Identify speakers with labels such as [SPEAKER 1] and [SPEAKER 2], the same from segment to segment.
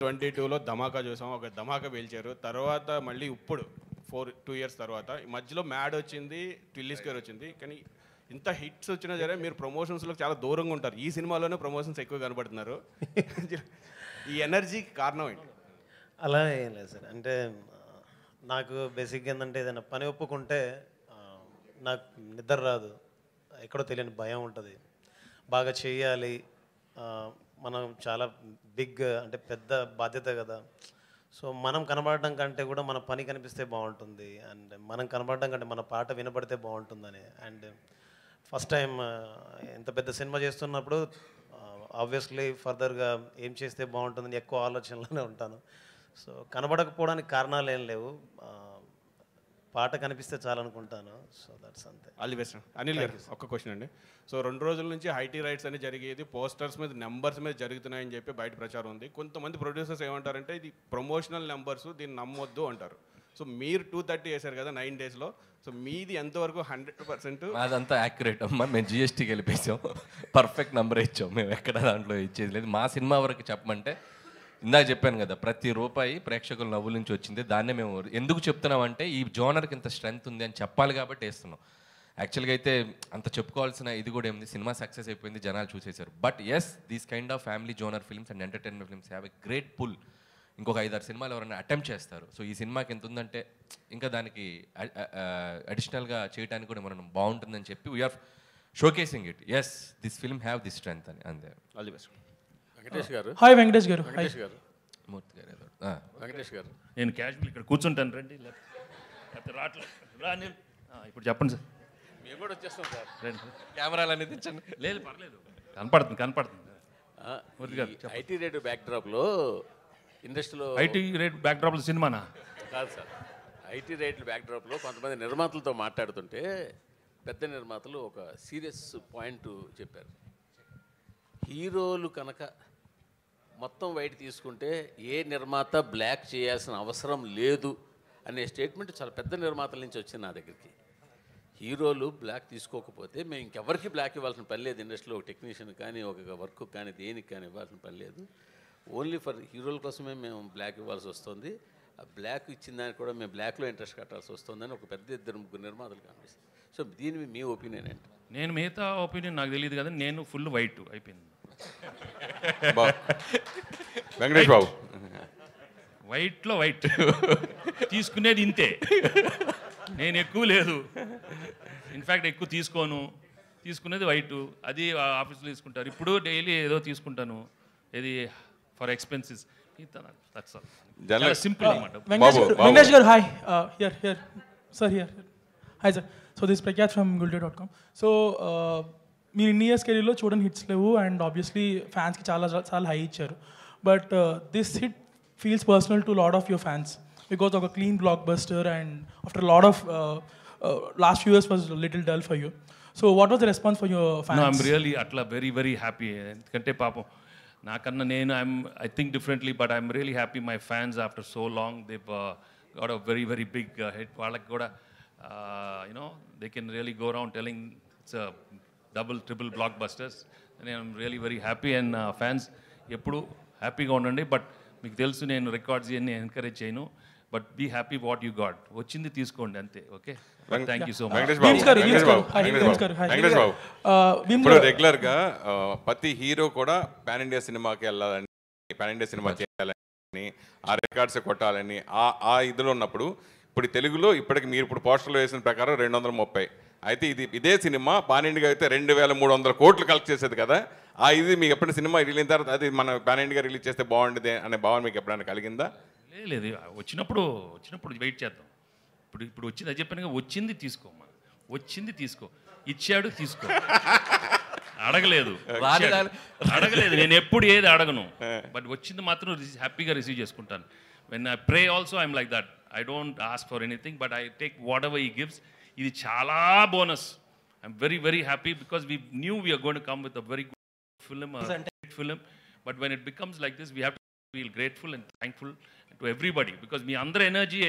[SPEAKER 1] 22లో ధమాకా చూసాం, ఒక ధమాకా పేల్చారు. తర్వాత మళ్ళీ ఇప్పుడు 2 ఇయర్స్ తర్వాత మధ్యలో మ్యాడ్ వచ్చింది, టిల్లీ స్క్వేర్ వచ్చింది. కానీ ఇంత హిట్స్ వచ్చినా సరే మీరు ప్రమోషన్స్లో చాలా దూరంగా ఉంటారు. ఈ సినిమాలోనే ప్రమోషన్స్ ఎక్కువ కనబడుతున్నారు. ఈ ఎనర్జీకి కారణం ఏంటి?
[SPEAKER 2] అలా ఏం లేదు సార్. అంటే నాకు బేసిక్గా ఏంటంటే ఏదైనా పని ఒప్పుకుంటే నాకు నిద్ర రాదు, ఎక్కడో తెలియని భయం ఉంటుంది. బాగా చేయాలి, మనం చాలా బిగ్ అంటే పెద్ద బాధ్యత కదా. సో మనం కనబడడం కంటే కూడా మన పని కనిపిస్తే బాగుంటుంది, అండ్ మనం కనబడడం కంటే మన పాట వినపడితే బాగుంటుందని. అండ్ ఫస్ట్ టైం ఎంత పెద్ద సినిమా చేస్తున్నప్పుడు ఆబ్వియస్లీ ఫర్దర్గా ఏం చేస్తే బాగుంటుందని ఎక్కువ ఆలోచనలోనే ఉంటాను. సో కనబడకపోవడానికి కారణాలు ఏం లేవు, పాట కనిపిస్తే చాలనుకుంటాను. సో దట్స్ అంతే.
[SPEAKER 1] All the best. అనిల్ గారు ఒక్క క్వశ్చన్ అండి. సో 2 రోజుల నుంచి ఐటీ రైట్స్ అని జరిగేది, పోస్టర్స్ మీద నెంబర్స్ మీద జరుగుతున్నాయని చెప్పి బయట ప్రచారం ఉంది. కొంతమంది ప్రొడ్యూసర్స్ ఏమంటారంటే ఇది ప్రమోషనల్ నెంబర్స్, దీన్ని నమ్మొద్దు అంటారు. సో మీరు 230 వేశారు కదా 9 డేస్లో. సో మీది ఎంతవరకు 100%?
[SPEAKER 3] అదంతా యాక్యురేట్ అమ్మా. మేము జిఎస్టీకి వెళ్ళిపోయాం, పర్ఫెక్ట్ నెంబర్ ఇచ్చాం. మేము ఎక్కడ దాంట్లో ఇచ్చేది లేదు. మా సినిమా వరకు చెప్పమంటే ఇందాక చెప్పాను కదా, ప్రతి రూపాయి ప్రేక్షకుల నవ్వుల నుంచి వచ్చింది. దాన్నే మేము ఎందుకు చెప్తున్నామంటే ఈ జోనర్కి ఇంత స్ట్రెంగ్త్ ఉంది అని చెప్పాలి కాబట్టి వేస్తున్నాం. యాక్చువల్గా అయితే అంత చెప్పుకోవాల్సిన ఇది కూడా ఏముంది, సినిమా సక్సెస్ అయిపోయింది, జనాలు చూసేశారు. But yes, these kind of family genre films and entertainment films have a great pull. ఇంకొక 5-6 సినిమాలు ఎవరైనా అటెంప్ట్ చేస్తారు. సో ఈ సినిమాకి ఎంత ఉందంటే ఇంకా దానికి అడిషనల్గా చేయడానికి కూడా మనం బాగుంటుందని చెప్పి we're showcasing it. Yes, this film have this strength అని. అంతే.
[SPEAKER 1] All the best.
[SPEAKER 4] వెంకటేష్ గారు.
[SPEAKER 5] హాయ్ వెంకటేష్ గారు.
[SPEAKER 4] వెంకటేష్ గారు.
[SPEAKER 3] మూర్తి గారు.
[SPEAKER 4] వెంకటేష్ గారు,
[SPEAKER 6] నేను క్యాజువల్ ఇక్కడ కూర్చుంటాను, రండి. లేకపోతే రాట్లేదు. ఇప్పుడు చెప్పండి సార్.
[SPEAKER 4] మేము కూడా వచ్చేస్తాం సార్.
[SPEAKER 6] రండి.
[SPEAKER 3] కెమెరాలు అనేది తెచ్చండి.
[SPEAKER 6] లేదు, పర్లేదు, కనపడుతుంది.
[SPEAKER 4] ఐటీ రేటు బ్యాక్డ్రాప్లో ఇండస్ట్రీలో
[SPEAKER 6] ఐటీ రేట్ బ్యాక్డ్రాప్లో సినిమానా?
[SPEAKER 4] కాదు సార్, ఐటీ రేట్ల బ్యాక్డ్రాప్లో కొంతమంది నిర్మాతలతో మాట్లాడుతుంటే పెద్ద నిర్మాతలు ఒక సీరియస్ పాయింట్ చెప్పారు. హీరోలు కనుక మొత్తం వైట్ తీసుకుంటే ఏ నిర్మాత బ్లాక్ చేయాల్సిన అవసరం లేదు అనే స్టేట్మెంట్ చాలా పెద్ద నిర్మాతల నుంచి వచ్చింది నా దగ్గరికి. హీరోలు బ్లాక్ తీసుకోకపోతే మేము ఇంకెవరికి బ్లాక్ ఇవ్వాల్సిన పని లేదు. ఇండస్ట్రీలో ఒక టెక్నీషియన్ కానీ ఒక వర్క్ కానీ దేనికి కానీ ఇవ్వాల్సిన పని లేదు. ఓన్లీ ఫర్ హీరోల కోసమే మేము బ్లాక్ ఇవ్వాల్సి వస్తుంది. ఆ బ్లాక్ ఇచ్చిన దానికి కూడా మేము బ్లాక్లో ఇంట్రెస్ట్ కట్టాల్సి వస్తుందని ఒక పెద్ద 2-3 నిర్మాతలు కనిపిస్తుంది. సో దీని మీ ఒపీనియన్ ఏంటి?
[SPEAKER 6] నేను మిగతా ఒపీనియన్ నాకు తెలియదు కదా, నేను ఫుల్ వైట్ అయిపోయింది.
[SPEAKER 4] వెంకటేష్ బాబు,
[SPEAKER 6] వైట్లో వైట్ తీసుకునేది ఇంతే, నేను ఎక్కువ లేదు. ఇన్ఫ్యాక్ట్ ఎక్కువ తీసుకునేది వైట్. అది ఆఫీస్లో తీసుకుంటారు. ఇప్పుడు డైలీ ఏదో తీసుకుంటాను, ఇది ఫర్ ఎక్స్పెన్సెస్. సింపుల్ అనమాట.
[SPEAKER 5] వెంకటేష్ గారు hi. Here sir, here. Hi sir. So this Prakhyat from gulday.com. So మీరు ఇన్ని ఇయర్స్ కెరీర్లో చూడని హిట్స్ లేవు, అండ్ ఆబ్వియస్లీ ఫ్యాన్స్కి చాలా హై ఇచ్చారు. But this hit feels personal to lot of your fans because ఒక clean blockbuster, and after lot of last few years was little dull for you. So what was the response for your fans?
[SPEAKER 6] I'm really అట్లా very happy. ఎందుకంటే పాపం నాకన్నా నేను I think differently, but I'm really happy. My fans after so long they got a very big hit. వాళ్ళకి కూడా you know they can really go around telling it's double triple blockbusters. నేను really very happy. And fans ఎప్పుడు హ్యాపీగా ఉండండి. But మీకు తెలుసు నేను records ఇవన్నీ ఎంకరేజ్ చేయను. But be happy what you got. వచ్చింది తీసుకోండి అంతే. Okay, thank you so much.
[SPEAKER 4] ఇప్పుడు రెగ్యులర్గా ప్రతి హీరో కూడా పాన్ ఇండియా సినిమాకి వెళ్ళాలని, పాన్ ఇండియా సినిమా చేయాలని, ఆ రికార్డ్స్ కొట్టాలని ఆ ఇదిలో ఉన్నప్పుడు, ఇప్పుడు తెలుగులో ఇప్పటికి మీరు ఇప్పుడు పోస్టర్లో వేసిన ప్రకారం 230. అయితే ఇదే సినిమా పాన్ ఇండియా అయితే 2300 కోట్లు కలెక్ట్ చేసేది కదా. ఇది మీకు ఎప్పుడైనా సినిమా రిలీజ్ అయిన తర్వాత అది మన పాన్ ఇండియా రిలీజ్ చేస్తే బాగుండేది అనే భావన మీకు ఎప్పుడైనా కలిగిందా?
[SPEAKER 6] లేదు, వచ్చినప్పుడు వెయిట్ చేద్దాం. ఇప్పుడు వచ్చింది, అది చెప్పాను, వచ్చింది తీసుకోమ్మా, వచ్చింది తీసుకో, ఇచ్చాడు తీసుకో. అడగలేదు, నేను ఎప్పుడు ఏది అడగను. బట్ వచ్చింది మాత్రం హ్యాపీగా రిసీవ్ చేసుకుంటాను. When I pray also I'm like that. I don't ask for anything, but I take whatever he gives. ఇది చాలా bonus. I'm very happy because we knew we're going to come with a very good film. But when it becomes like this, we have to feel grateful and thankful to everybody, because మీ అందరి energy,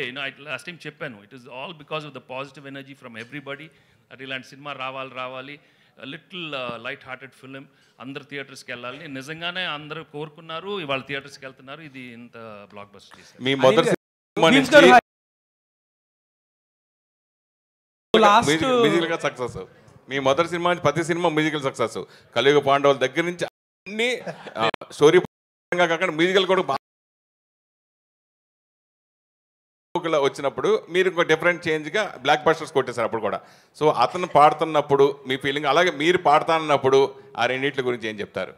[SPEAKER 6] last time చెప్పాను, it is all because of the positive energy from everybody. At ఇలాంటి cinema రావాలి. Little light hearted film, అందరు థియేటర్స్కి వెళ్ళాలి. నిజంగానే అందరూ కోరుకున్నారు, ఇవాళ థియేటర్స్కి వెళ్తున్నారు. ఇది ఇంత బ్లాక్ బస్టర్ చేశారు.
[SPEAKER 7] మీ మొదటి సినిమా మ్యూజికల్ గా సక్సెస్, మీ మొదటి సినిమా నుంచి ప్రతి సినిమా మ్యూజికల్ సక్సెస్. కలియుగ పాండవుల దగ్గర నుంచి అన్ని స్టోరీ కాకుండా మ్యూజికల్ కూడా వచ్చినప్పుడు మీరు ఇంకో డిఫరెంట్ చేంజ్గా బ్లాక్ బస్టర్స్ కొట్టేశారు అప్పుడు కూడా. సో అతను పాడుతున్నప్పుడు మీ ఫీలింగ్, అలాగే మీరు పాడుతున్నప్పుడు ఆ రెండింటి గురించి ఏం చెప్తారు?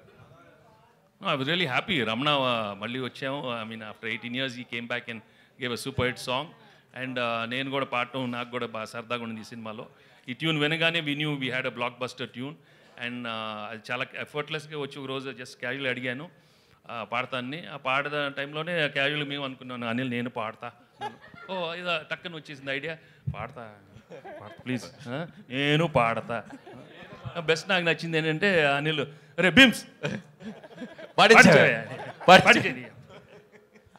[SPEAKER 6] I was really happy. Ramana మళ్ళీ వచ్చాము. ఐ మీన్ ఆఫ్టర్ 18 years ఈ came back and gave a super hit song. And నేను కూడా పాడటం నాకు కూడా బాగా సరదాగా ఉంది ఈ సినిమాలో. ఈ ట్యూన్ వినగానే we had a block buster tune. And అది చాలా ఎఫర్ట్లెస్గా వచ్చి ఒక రోజు జస్ట్ క్యాజువల్ అడిగాను పాడతాన్ని. ఆ పాడే టైంలోనే క్యాజువల్ మేము అనుకున్నాను, అనిల్ నేను పాడతా. ఓ ఇది టక్కన వచ్చేసింది ఐడియా, పాడతా ప్లీజ్, నేను పాడతా. బెస్ట్ నాకు నచ్చింది ఏంటంటే అనిల్, రే బిమ్స్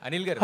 [SPEAKER 3] అనిల్ గారు